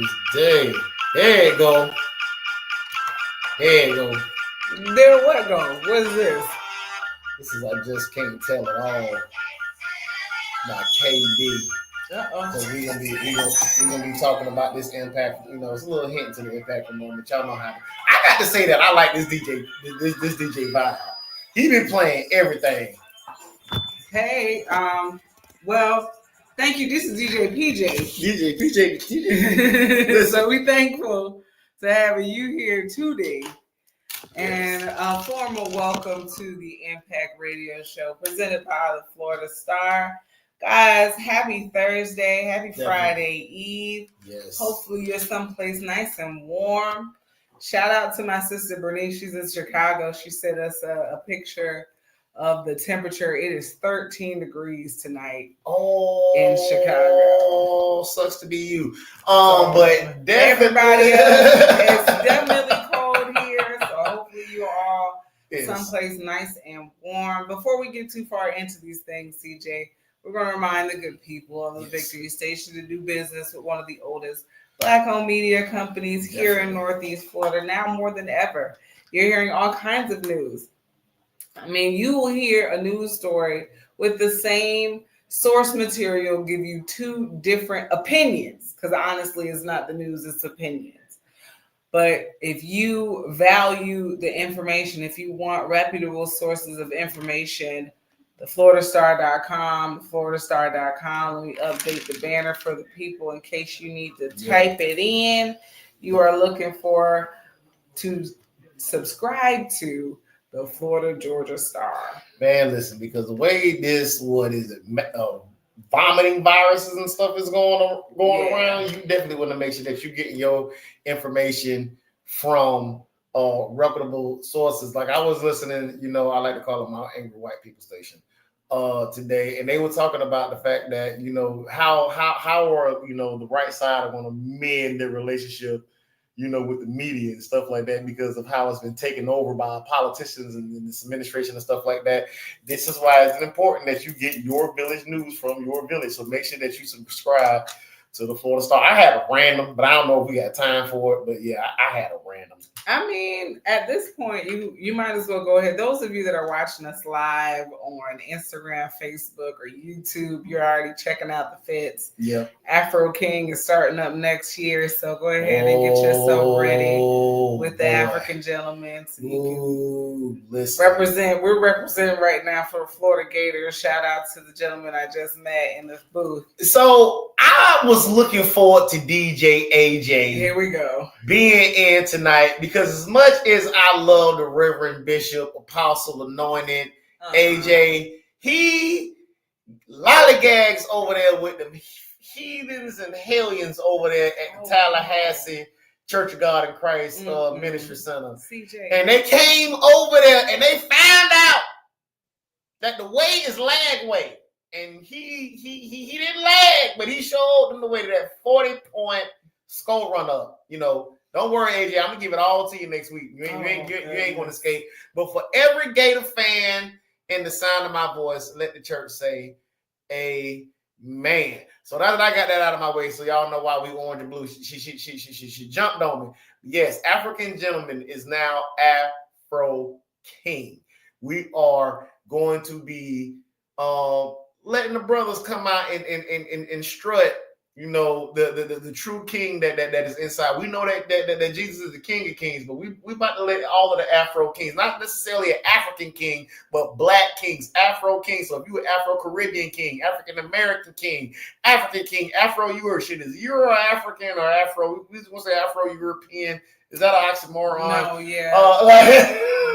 Tuesday. There you go. There you go. There what go? What is this? This is I Just Can't Tell It All by KD. So we're gonna be talking about this impact. You know, it's a little hint to the impact moment. Y'all know how. I got to say that I like this DJ. This DJ vibe. He been playing everything. Hey, well, thank you. This is DJ PJ. DJ. So we thankful to having you here today. And a formal welcome to the Impact Radio Show presented by the Florida Star. Guys, happy Thursday, happy Friday Eve. Yes. Hopefully you're someplace nice and warm. Shout out to my sister Bernice. She's in Chicago. She sent us a picture of the temperature. It is 13 degrees tonight in Chicago. Oh, sucks to be you. But everybody else, it's definitely cold here. So hopefully you're all someplace nice and warm. Before we get too far into these things, CJ, we're going to remind the good people of the Victory Station to do business with one of the oldest Black-owned media companies here in Northeast Florida. Now more than ever, you're hearing all kinds of news. I mean, you will hear a news story with the same source material give you two different opinions, because honestly, it's not the news, it's opinions. But if you value the information, if you want reputable sources of information, the FloridaStar.com. Let me update the banner for the people in case you need to type it in. You are looking to subscribe to the Florida Georgia Star. Man, listen, because the way this, vomiting viruses and stuff is going around, you definitely want to make sure that you're getting your information from reputable sources. Like I was listening, I like to call it my angry white people station today, and they were talking about the fact that how are the right side going to mend their relationship with the media and stuff like that because of how it's been taken over by politicians and this administration and stuff like that. This is why it's important that you get your village news from your village. So make sure that you subscribe to the Florida Star. I had a random, but I don't know if we got time for it. But yeah, I had a random. I mean, at this point, you might as well go ahead. Those of you that are watching us live on Instagram, Facebook, or YouTube, you're already checking out the fits. Yeah. Afro King is starting up next year, so go ahead and get yourself ready with the African gentleman. So you can represent. We're representing right now for Florida Gators. Shout out to the gentleman I just met in the booth. So I was looking forward to DJ AJ. Here we go. Being in tonight because as much as I love the Reverend Bishop Apostle Anointed AJ, he lollygags over there with them heathens and hellions over there at the Tallahassee Church of God in Christ Ministry Center. CJ. And they came over there and they found out that the way is lag way. And he didn't lag, but he showed them the way to that 40-point skull run up. Don't worry, AJ. I'm gonna give it all to you next week. You ain't gonna escape. But for every Gator fan in the sound of my voice, let the church say, "Amen." So now that I got that out of my way, so y'all know why we orange and blue. She jumped on me. Yes, African Gentleman is now Afro King. We are going to be letting the brothers come out and strut. The true king that is inside. We know that Jesus is the King of Kings, but we about to let all of the Afro kings, not necessarily an African king, but black kings, Afro kings. So if you an Afro-Caribbean king, African-American king, African king, Afro-European, is Euro-African or Afro? We just want to say Afro-European. Is that an oxymoron? No, yeah.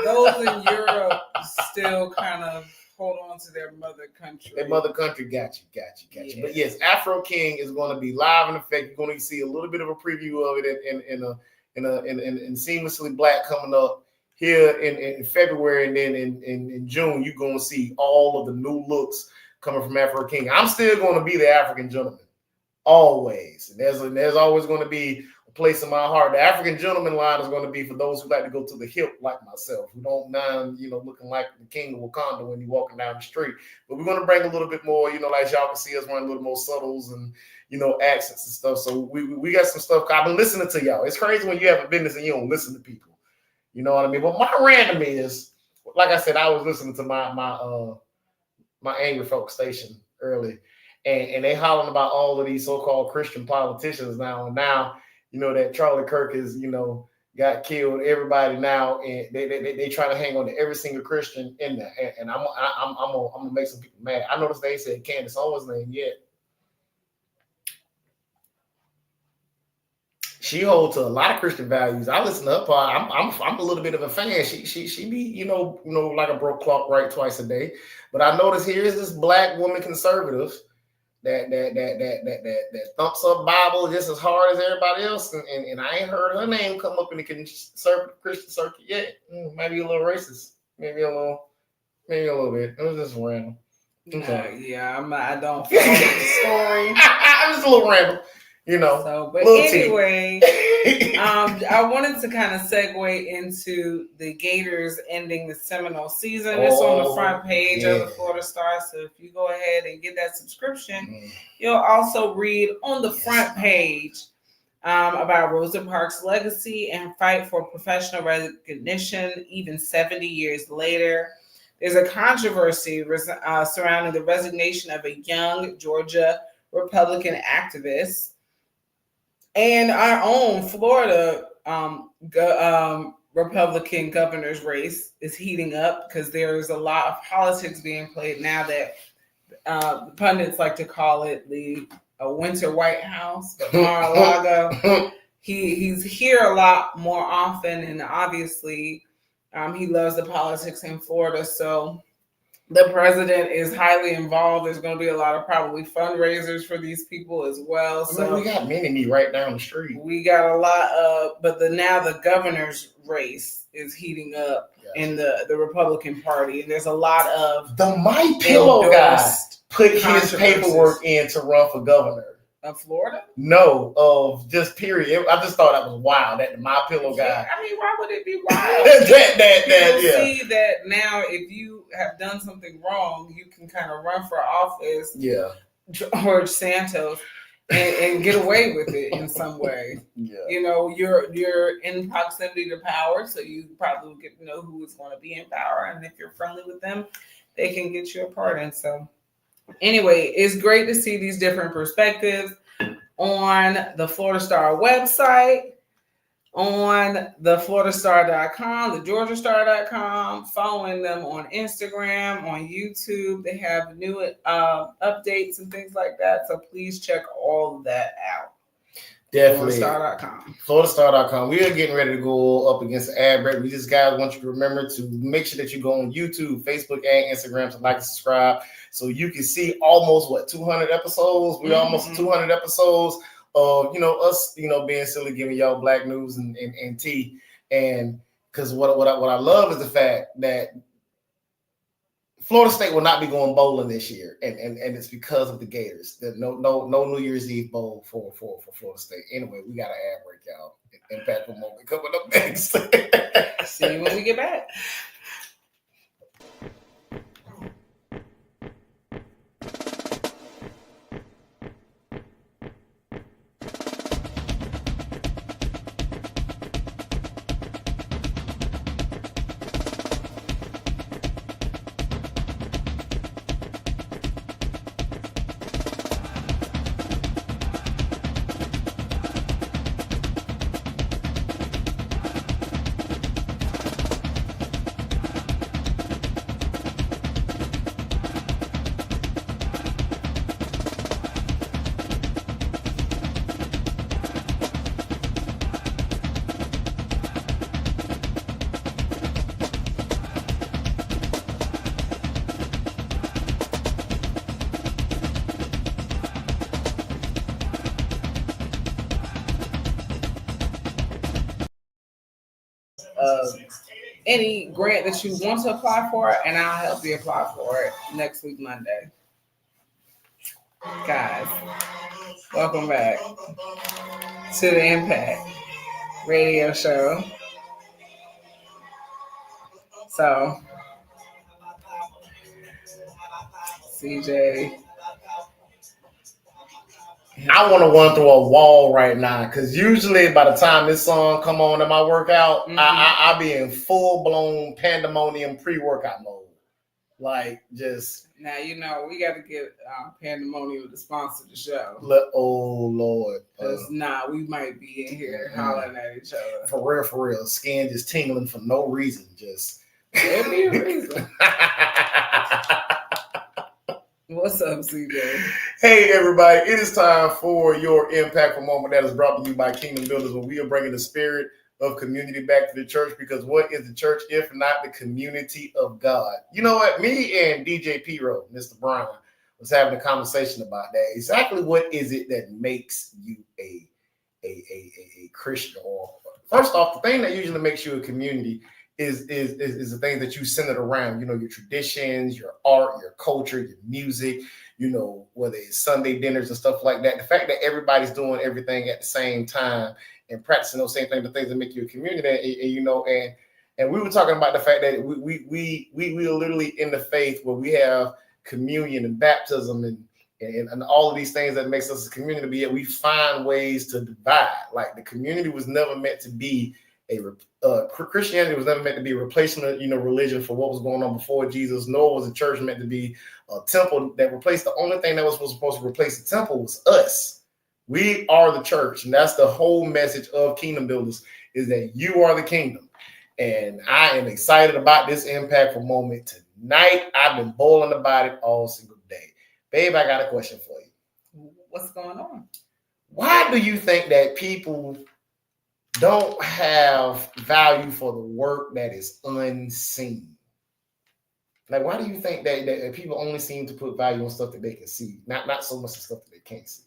Those in Europe still kind of hold on to their mother country. Their mother country, got you. Yeah. But yes, Afro King is going to be live in effect. You're going to see a little bit of a preview of it in Seamlessly Black coming up here in February, and then in June you're going to see all of the new looks coming from Afro King. I'm still going to be the African Gentleman, always. And there's always going to be a place in my heart. The African Gentleman line is going to be for those who like to go to the hip like myself, who don't mind, looking like the king of Wakanda when you're walking down the street. But we're going to bring a little bit more, like y'all can see us wearing a little more subtles and, accents and stuff. So we got some stuff. I've been listening to y'all. It's crazy when you have a business and you don't listen to people. You know what I mean? But my random is, like I said, I was listening to my angry folk station early, and they hollering about all of these so-called Christian politicians now. And now, that Charlie Kirk is, got killed. Everybody now, and they try to hang on to every single Christian in there. And I'm gonna make some people mad. I noticed they said Candace Owens' name yet. She holds to a lot of Christian values. I listen to her part. I'm a little bit of a fan. She be like a broke clock right twice a day. But I notice here is this black woman conservative that thumps up Bible just as hard as everybody else, and I ain't heard her name come up in the conservative Christian circuit yet. Maybe a little racist, maybe a little bit. It was just random. I don't follow the story. I'm just a little random. So, but anyway, I wanted to kind of segue into the Gators ending the Seminole season. It's on the front page of the Florida Star. So if you go ahead and get that subscription, you'll also read on the front page about Rosa Parks' legacy and fight for professional recognition even 70 years later. There's a controversy surrounding the resignation of a young Georgia Republican activist. And our own Florida Republican governor's race is heating up because there's a lot of politics being played now that the pundits like to call it the winter White House. But Mar-a-Lago, he's here a lot more often, and obviously he loves the politics in Florida. So the president is highly involved. There's going to be a lot of probably fundraisers for these people as well. So we got many right down the street. We got a lot of, but now the governor's race is heating up in the Republican Party, and there's a lot of the My Pillow guy put his paperwork in to run for governor. Of Florida? No, of just period. I just thought that was wild. That My Pillow guy. Yeah, I mean, why would it be wild? See that now, if you have done something wrong, you can kind of run for office. Yeah. George Santos and get away with it in some way. Yeah. You're in proximity to power, so you probably get to know who is going to be in power, and if you're friendly with them, they can get you a pardon. So. Anyway, it's great to see these different perspectives on the Florida Star website, on the FloridaStar.com, the GeorgiaStar.com, following them on Instagram, on YouTube. They have new updates and things like that. So please check all of that out. Definitely. FloridaStar.com. FloridaStar.com. We are getting ready to go up against the ad break. We just guys want you to remember to make sure that you go on YouTube, Facebook, and Instagram to like and subscribe so you can see almost 200 episodes. We're almost 200 episodes of us being silly, giving y'all black news and tea. And because what I love is the fact that Florida State will not be going bowling this year, and it's because of the Gators. There's no New Year's Eve bowl for Florida State. Anyway, we got an ad break, y'all. Impactful moment coming up next. See you when we get back. Any grant that you want to apply for, and I'll help you apply for it next week, Monday. Guys, welcome back to the Impact Radio Show. So, CJ, I want to run through a wall right now because usually by the time this song come on in my workout, I be in full blown pandemonium pre-workout mode. Like just now, we got to get Pandemonium to sponsor the show. Oh Lord, because we might be in here hollering at each other. For real, skin just tingling for no reason. Just there'll be a reason. What's up, CJ? Hey, everybody. It is time for your impactful moment that is brought to you by Kingdom Builders, where we are bringing the spirit of community back to the church, because what is the church if not the community of God? You know what? Me and DJ P-Row, Mr. Brown, was having a conversation about that. Exactly what is it that makes you a Christian? Or first off, the thing that usually makes you a community is the things that you centered around, your traditions, your art, your culture, your music, whether it's Sunday dinners and stuff like that. The fact that everybody's doing everything at the same time and practicing those same things, the things that make you a community, and we were talking about the fact that we are literally in the faith where we have communion and baptism and all of these things that makes us a community, but yet we find ways to divide. Like the community was never meant to be Christianity was never meant to be a replacement, religion for what was going on before Jesus, nor was the church meant to be a temple that replaced. The only thing that was supposed to replace the temple was us. We are the church, and that's the whole message of Kingdom Builders, is that you are the kingdom. And I am excited about this impactful moment tonight. I've been boiling about it all single day. Babe, I got a question for you. What's going on? Why do you think that people don't have value for the work that is unseen? Like, why do you think that people only seem to put value on stuff that they can see, not so much the stuff that they can't see?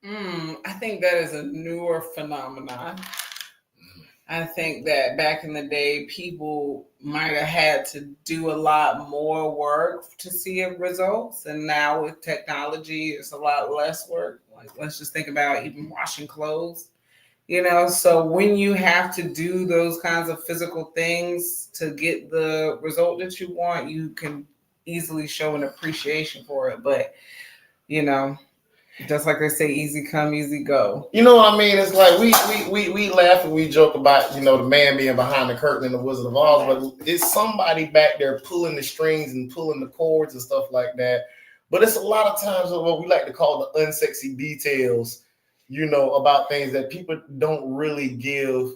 I think that is a newer phenomenon. I think that back in the day, people might have had to do a lot more work to see results. And now with technology, it's a lot less work. Like, let's just think about even washing clothes. So when you have to do those kinds of physical things to get the result that you want, you can easily show an appreciation for it. But, just like they say, easy come, easy go. You know what I mean? It's like we laugh and we joke about, the man being behind the curtain in the Wizard of Oz, but it's somebody back there pulling the strings and pulling the cords and stuff like that. But it's a lot of times what we like to call the unsexy details, about things that people don't really give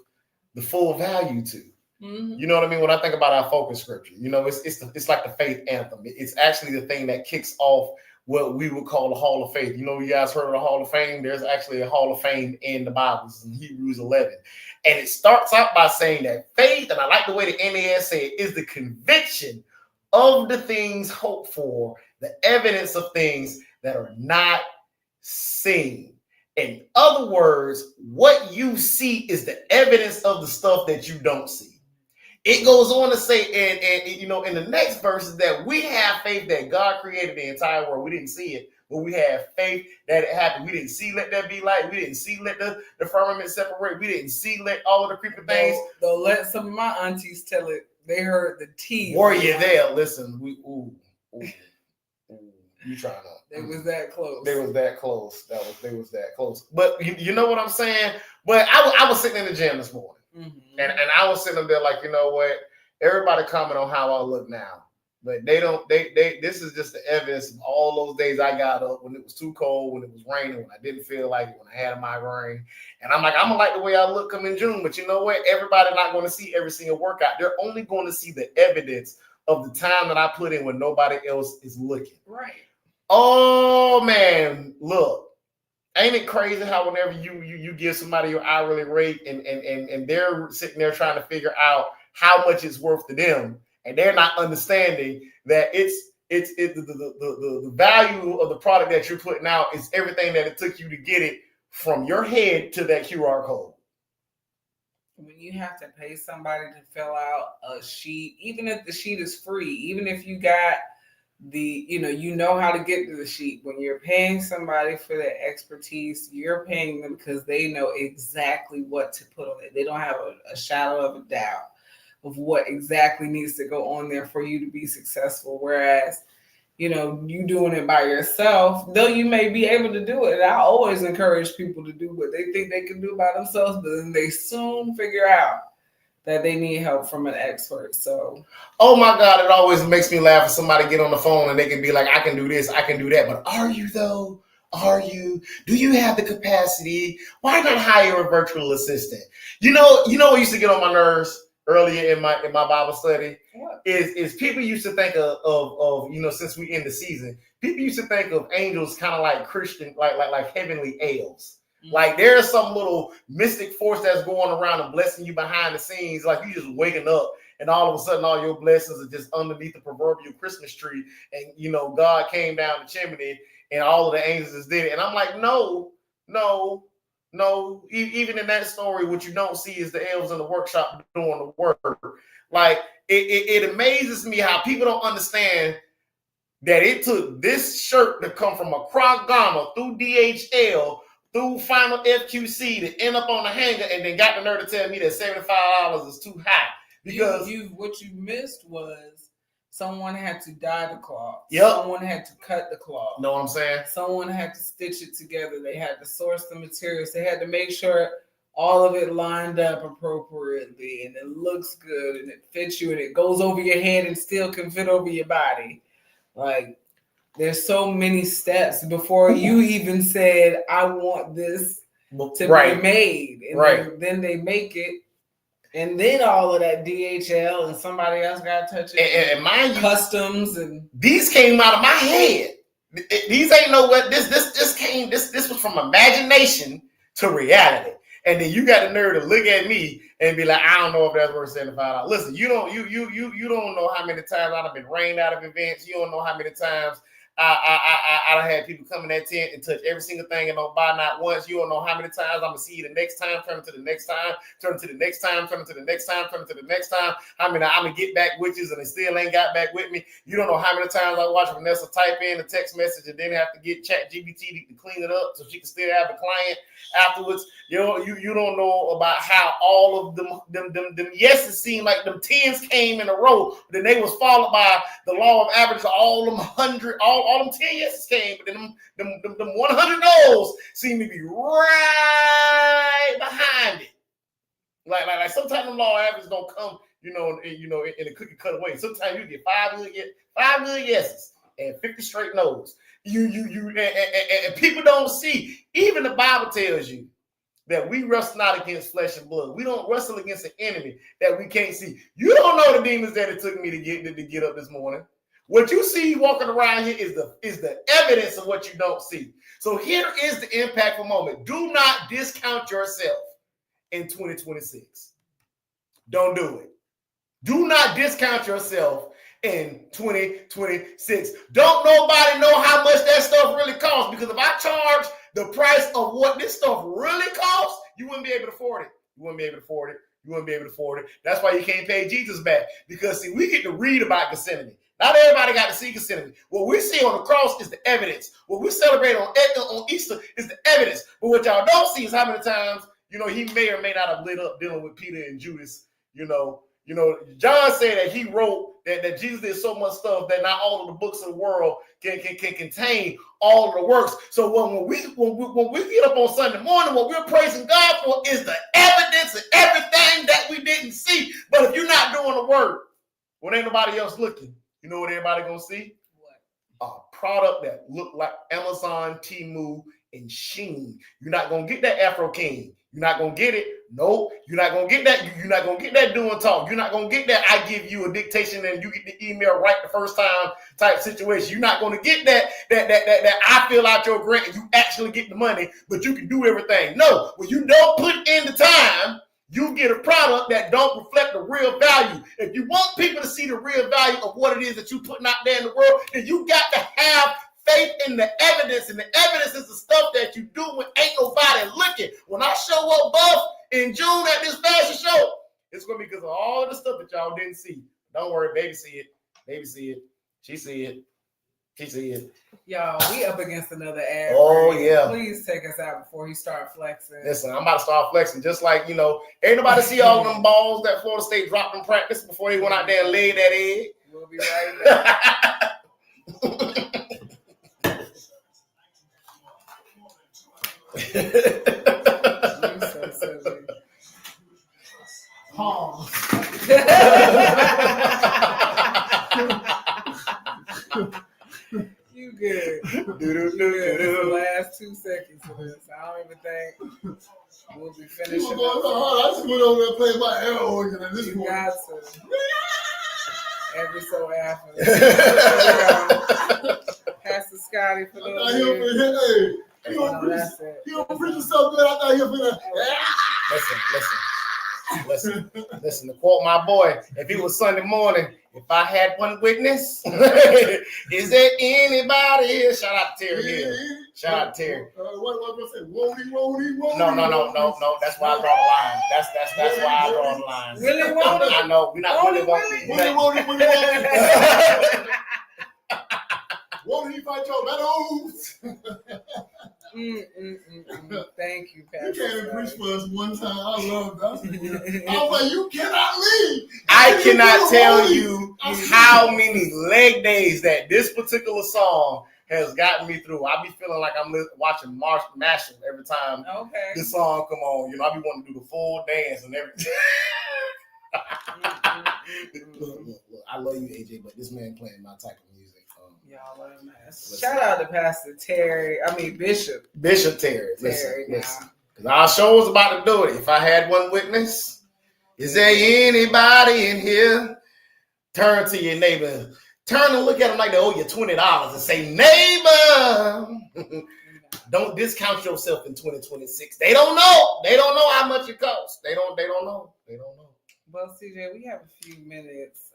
the full value to. Mm-hmm. You know what I mean? When I think about our focus scripture, it's like the faith anthem. It's actually the thing that kicks off what we would call the Hall of Faith. You guys heard of the Hall of Fame? There's actually a Hall of Fame in the Bible. It's in Hebrews 11. And it starts out by saying that faith, and I like the way the NAS say it, is the conviction of the things hoped for, the evidence of things that are not seen. In other words, what you see is the evidence of the stuff that you don't see. It goes on to say, and in the next verse, is that we have faith that God created the entire world. We didn't see it, but we have faith that it happened. We didn't see let there be light. We didn't see let the firmament separate. We didn't see let all of the creeping things. Though let some of my aunties tell it. They heard the T. Were you there? Listen, you trying to. They was that close. They was that close. They was that close. But you know what I'm saying? But I was sitting in the gym this morning. Mm-hmm. And I was sitting there like, you know what? Everybody comment on how I look now. But this is just the evidence of all those days I got up when it was too cold, when it was raining, when I didn't feel like it, when I had a migraine. And I'm like, I'm gonna like the way I look come in June. But you know what? Everybody's not going to see every single workout. They're only going to see the evidence of the time that I put in when nobody else is looking. Right. Oh man, look. Ain't it crazy how whenever you give somebody your hourly rate and they're sitting there trying to figure out how much it's worth to them, and they're not understanding that it's the value of the product that you're putting out is everything that it took you to get it from your head to that QR code. When you have to pay somebody to fill out a sheet, even if the sheet is free, even if you got how to get to the sheet. When you're paying somebody for their expertise, you're paying them because they know exactly what to put on it. They don't have a shadow of a doubt of what exactly needs to go on there for you to be successful. Whereas you doing it by yourself, though you may be able to do it. And I always encourage people to do what they think they can do by themselves, but then they soon figure out that they need help from an expert. So, oh my God, it always makes me laugh when somebody get on the phone and they can be like, I can do this, I can do that. But are you though? Are you? Do you have the capacity? Why not hire a virtual assistant? You know what used to get on my nerves earlier in my Bible study is people used to think of since we in the season, people used to think of angels kind of like Christian, like heavenly elves. Like there's some little mystic force that's going around and blessing you behind the scenes, like you just waking up and all of a sudden all your blessings are just underneath the proverbial Christmas tree, and God came down the chimney and all of the angels is there. And I'm like, no. Even in that story, what you don't see is the elves in the workshop doing the work. Like it amazes me how people don't understand that it took this shirt to come from across Ghana through DHL through final FQC to end up on the hanger, and then got the nerve to tell me that $75 is too high. Because what you missed was someone had to dye the cloth. Yep. Someone had to cut the cloth. Know what I'm saying? Someone had to stitch it together. They had to source the materials. They had to make sure all of it lined up appropriately and it looks good and it fits you and it goes over your head and still can fit over your body. Like, there's so many steps before you even said, I want this to be made. And then they make it. And then all of that DHL and somebody else got to touch it. And mind you, customs and these came out of my head. These ain't no what this was from imagination to reality. And then you got the nerve to look at me and be like, I don't know if that's worth $75. Listen, you don't know how many times I've been rained out of events. You don't know how many times I had people come in that tent and touch every single thing and don't buy not once. You don't know how many times I'm gonna see you the next time, turn to the next time, turn to the next time, turn to the next time, turn to the next time. I mean, I'm gonna get back witches and they still ain't got back with me. You don't know how many times I watch Vanessa type in a text message and then have to get ChatGPT to clean it up so she can still have a client afterwards. You don't know about how all of them yeses seem like them tens came in a row, but then they was followed by the law of averages. All them 100, all them 10 yeses came, but then them 100 no's seem to be right behind it. Like sometimes the law of averages don't come, in a cookie cut away. Sometimes you get 5 million yeses and 50 straight no's. And people don't see. Even the Bible tells you that we wrestle not against flesh and blood. We don't wrestle against an enemy that we can't see. You don't know the demons that it took me to get up this morning. What you see walking around here is the evidence of what you don't see. So here is the impactful moment. Do not discount yourself in 2026. Don't do it. Do not discount yourself in 2026. Don't nobody know how much that stuff really costs, because if I charge the price of what this stuff really costs, you wouldn't be able to afford it. That's why you can't pay Jesus back, because see, we get to read about Gethsemane. Not everybody got to see Gethsemane. What we see on the cross is the evidence. What we celebrate on Easter is the evidence. But what y'all don't see is how many times, he may or may not have lit up dealing with Peter and Judas. John said that he wrote that Jesus did so much stuff that not all of the books of the world can contain all of the works. So when we get up on Sunday morning, what we're praising God for is the evidence of everything that we didn't see. But if you're not doing the work, when ain't nobody else looking, you know what everybody gonna see? What? A product that look like Amazon, Temu, and Shein. You're not gonna get that Afro King. You're not gonna get it. No, you're not gonna get that. You're not gonna get that doing talk. You're not gonna get that I give you a dictation and you get the email right the first time type situation. You're not gonna get that I fill out your grant and you actually get the money, but you can do everything. No, when you don't put in the time, you get a product that don't reflect the real value. If you want people to see the real value of what it is that you're putting out there in the world, then you got to have faith in the evidence. And the evidence is the stuff that you do when ain't nobody looking. When I show up buff in June at this fashion show, it's going to be because of all of the stuff that y'all didn't see. Don't worry, baby see it. Baby see it. She see it. She see it. Y'all, we up against another ad. Oh, yeah. Please take us out before he start flexing. Listen, I'm about to start flexing. Just like, ain't nobody see all them balls that Florida State dropped in practice before they went out there and laid that egg. We'll be right back. You so silly. Pause. You good. The last 2 seconds of this. I don't even think we'll be finishing. I just went over there and played my air organ at this point. You got to. Every so often. Pastor Scotty for those. He don't preach so good. I thought he was gonna. Listen. To quote my boy, if it was Sunday morning, if I had one witness, is there anybody here? Shout out to Terry here. Shout out to Terry. What was it? Won't he? No. That's why I draw the line. That's why I draw the line. Really won't he? I know. We're not really won't he. Won't he fight your battles? Thank you, Pastor. You came and preached for us one time. I love that. I was like, you cannot leave. I cannot tell you how many leg days that this particular song has gotten me through. I be feeling like I'm watching Marshall every time this song come on. You know, I be wanting to do the full dance and everything. Look, I love you, AJ, but this man playing my type of music. Y'all are a mess. Shout out to Pastor Terry. Bishop. Bishop Terry. Listen. Because our show was about to do it. If I had one witness, is there anybody in here? Turn to your neighbor. Turn and look at them like they owe you $20 and say, neighbor, don't discount yourself in 2026. They don't know. They don't know how much it costs. They don't know. Well, CJ, we have a few minutes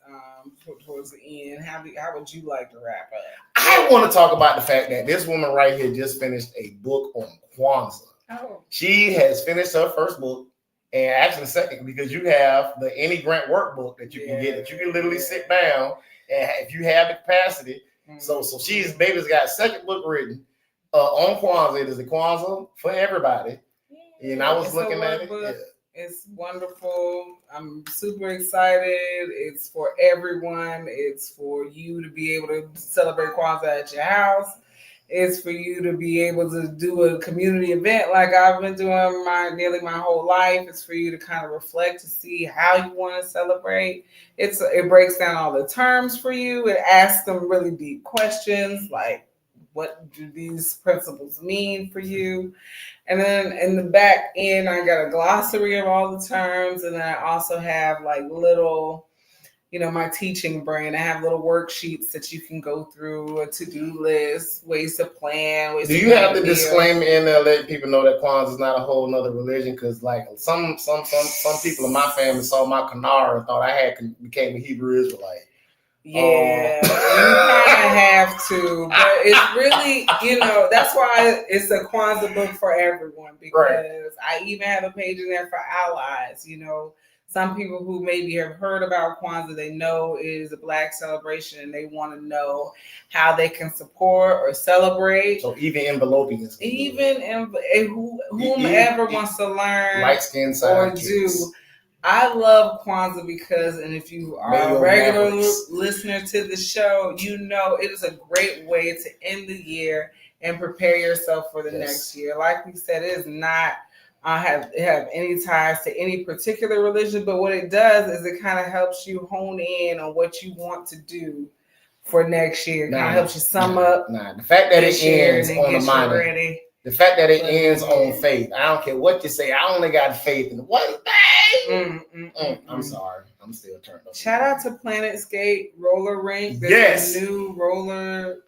towards the end. How would you like to wrap up? I want to talk about the fact that this woman right here just finished a book on Kwanzaa. Oh. She has finished her first book, and actually second, because you have the Any Grant workbook that you can get. That you can literally sit down, and if you have the capacity. So baby's got a second book written on Kwanzaa. It is the Kwanzaa for everybody. And I was looking at it. Yeah. It's wonderful. I'm super excited. It's for everyone. It's for you to be able to celebrate Kwanzaa at your house. It's for you to be able to do a community event like I've been doing nearly my whole life. It's for you to kind of reflect to see how you want to celebrate. It breaks down all the terms for you. It asks them really deep questions like, what do these principles mean for you? And then in the back end, I got a glossary of all the terms. And then I also have like little, my teaching brain. I have little worksheets that you can go through, a to-do list, ways to plan. Do you have the disclaimer in there let people know that Kwanzaa is not a whole nother religion? Because like some people in my family saw my Kanara and thought I became a Hebrew Israelite. Yeah, you kind of have to, but it's really, that's why it's a Kwanzaa book for everyone, because I even have a page in there for allies. Some people who maybe have heard about Kwanzaa, they know it is a Black celebration and they want to know how they can support or celebrate. So even enveloping is whomever wants to learn light skin or do. I love Kwanzaa because, and if you are a regular listener to the show, it is a great way to end the year and prepare yourself for the next year. Like we said, it is not have any ties to any particular religion, but what it does is it kind of helps you hone in on what you want to do for next year. Kind of helps you sum up. The fact that it ends on the mind. The fact that it ends on faith. I don't care what you say. I only got faith in one thing. I'm sorry. I'm still turned up. Shout out to Planetscape Roller Rink. There's a new roller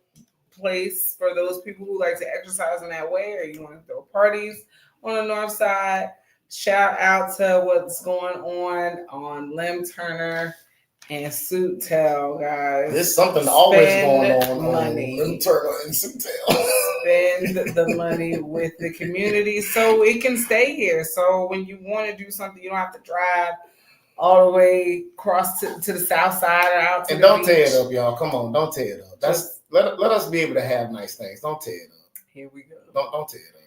place for those people who like to exercise in that way, or you want to throw parties on the north side. Shout out to what's going on Lem Turner and Suit Tail, guys. There's something always going on money. Lem Turner and Suit Tail. Spend the money with the community so it can stay here. So when you want to do something, you don't have to drive all the way across to the south side or out to and the don't beach. tear it up, y'all. Come on, don't tear it up. Let us be able to have nice things. Don't tear it up. Here we go. Don't tear it up.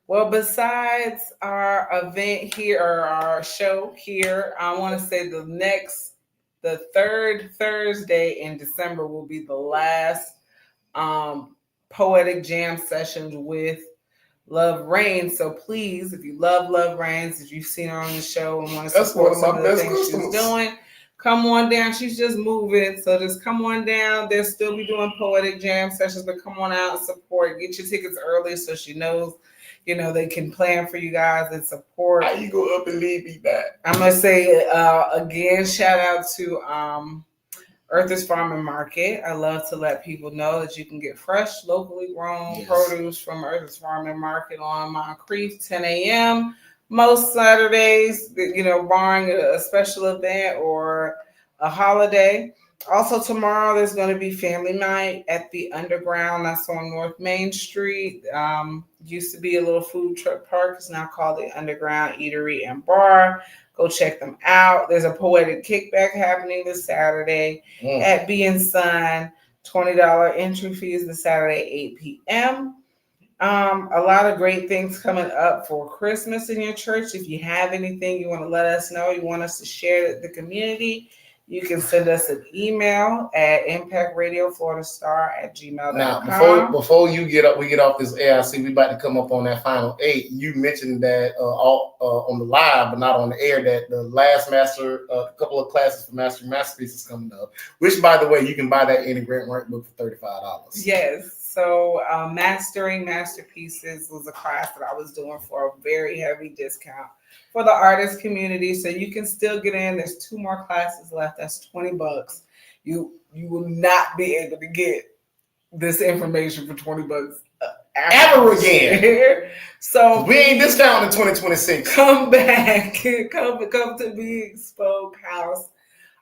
Well, besides our event here or our show here, I want to say the third Thursday in December will be the last poetic jam sessions with Love Reigns. So please, if you love Reigns, if you've seen her on the show and want to support some of the things she's doing, come on down. She's just moving. So just come on down. They'll still be doing poetic jam sessions, but come on out and support. Get your tickets early so she knows, they can plan for you guys and support. How you go up and leave me back? I'm going to say, again, shout out to Earth's Farm and Market. I love to let people know that you can get fresh, locally grown produce from Earth's Farm and Market on Moncrief, 10 a.m. most Saturdays, barring a special event or a holiday. Also tomorrow, there's going to be family night at the Underground. That's on North Main Street. Used to be a little food truck park. It's now called the Underground Eatery and Bar. Go check them out. There's a poetic kickback happening this Saturday at B & Son. $20 entry fees this Saturday, 8 p.m. A lot of great things coming up for Christmas in your church. If you have anything you want to let us know, you want us to share with the community, you can send us an email at impactradiofloridastar@gmail.com. Now, before we get off this air, I see we about to come up on that final 8. You mentioned that on the live, but not on the air, that the last couple of classes for Master Masterpiece is coming up. Which, by the way, you can buy that in a grant workbook for $35. Yes. So Mastering Masterpieces was a class that I was doing for a very heavy discount for the artist community. So you can still get in. There's 2 more classes left. That's $20. You will not be able to get this information for $20 ever again. So we ain't discounting in 2026. Come back. Come to Big Spoke House.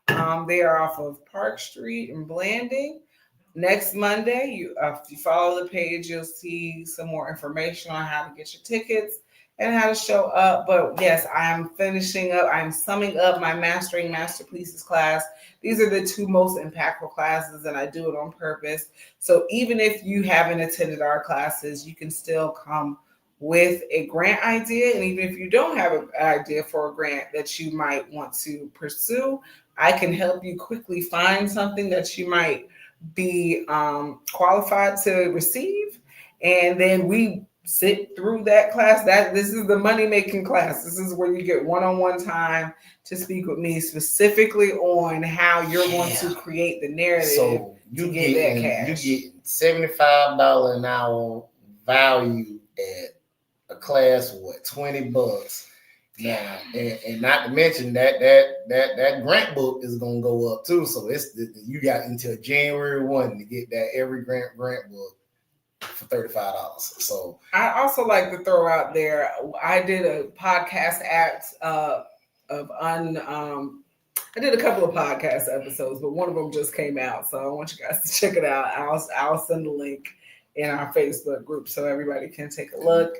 They are off of Park Street in Blanding. Next Monday, if you follow the page, you'll see some more information on how to get your tickets and how to show up. But yes, I'm summing up my Mastering Masterpieces class. These are the 2 most impactful classes, and I do it on purpose. So even if you haven't attended our classes, you can still come with a grant idea. And even if you don't have an idea for a grant that you might want to pursue, I can help you quickly find something that you might be qualified to receive, and then we sit through that class. This is the money-making class. This is where you get one-on-one time to speak with me specifically on how you're going to create the narrative. So you get that cash. You get $75 an hour value at a class for $20. Now, and not to mention that grant book is gonna go up too. So you got until January 1 to get that every grant book for $35. So I also like to throw out there, I did a podcast I did a couple of podcast episodes, but one of them just came out. So I want you guys to check it out. I'll send a link in our Facebook group so everybody can take a look.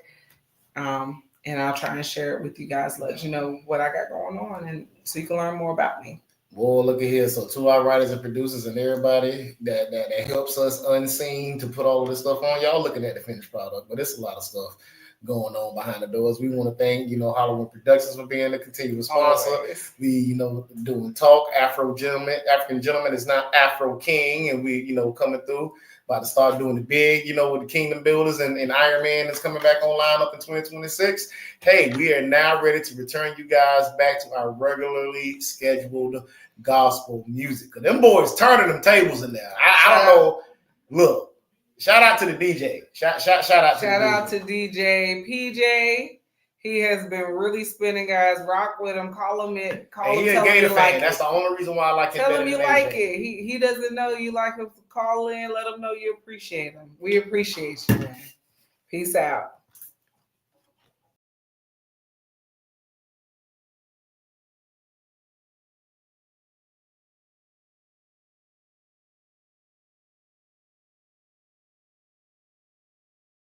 And I'll try and share it with you guys, let you know what I got going on, and so you can learn more about me. Well, look at here. So to our writers and producers and everybody that helps us unseen to put all of this stuff on, y'all looking at the finished product, but it's a lot of stuff going on behind the doors. We want to thank, Hollywood Productions for being a continuous sponsor. Always. We, doing talk, African gentleman is not Afro King, and we, coming through. About to start doing the big, with the Kingdom Builders and Iron Man is coming back online up in 2026. Hey, we are now ready to return you guys back to our regularly scheduled gospel music. Because them boys turning them tables in there. I don't know. Look, shout out to the DJ. Shout out to DJ PJ. He has been really spinning, guys. Rock with him. Call him it. He's a Gator fan. That's the only reason why I like him. Tell him you like it. He doesn't know you like him. Call in. Let him know you appreciate him. We appreciate you, man. Peace out.